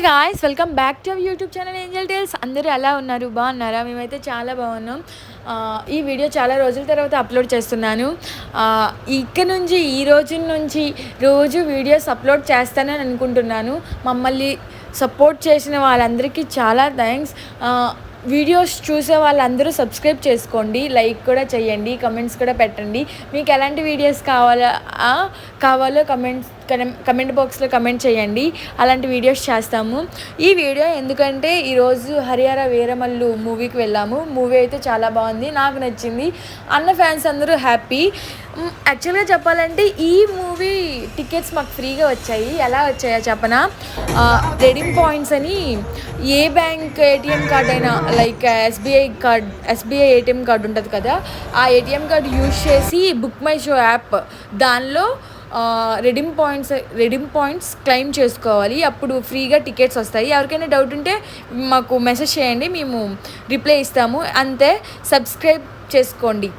Guys welcome back to our YouTube channel Angel Tales. అందరూ ఎలా ఉన్నారు? బాగున్నారా? మేమైతే చాలా బాగున్నాం. ఈ వీడియో చాలా రోజుల తర్వాత అప్లోడ్ చేస్తున్నాను. ఇక్కడ నుంచి ఈ రోజు నుంచి రోజు వీడియోస్ అప్లోడ్ చేస్తానని అనుకుంటున్నాను. మమ్మల్ని సపోర్ట్ చేసిన వాళ్ళందరికీ చాలా థ్యాంక్స్. వీడియోస్ చూసే వాళ్ళందరూ సబ్స్క్రైబ్ చేసుకోండి, లైక్ కూడా చేయండి, కమెంట్స్ కూడా పెట్టండి. మీకు ఎలాంటి వీడియోస్ కావాలో కమెంట్ బాక్స్లో కమెంట్ చేయండి. అలాంటి వీడియోస్ చేస్తాము. ఈ వీడియో ఎందుకంటే ఈరోజు హరిహర వీరమల్లు మూవీకి వెళ్ళాము. మూవీ అయితే చాలా బాగుంది, నాకు నచ్చింది. అన్న ఫ్యాన్స్ అందరూ హ్యాపీ. యాక్చువల్గా చెప్పాలంటే ఈ మూవీ టికెట్స్ మాకు ఫ్రీగా వచ్చాయి. ఎలా వచ్చాయో చెప్పనా? రెడీమ్ పాయింట్స్ అని ఏ బ్యాంక్ ఏటీఎం కార్డ్ అయినా లైక్ ఎస్బీఐ ఏటీఎం కార్డు ఉంటుంది కదా, ఆ ఏటీఎం కార్డు యూజ్ చేసి బుక్ మై షో యాప్ దానిలో రెడీమ్ పాయింట్స్ క్లెయిమ్ చేసుకోవాలి. అప్పుడు ఫ్రీగా టికెట్స్ వస్తాయి. ఎవరికైనా డౌట్ ఉంటే మాకు మెసేజ్ చేయండి, మేము రిప్లై ఇస్తాము. అంతే. సబ్స్క్రైబ్ చేసుకోండి.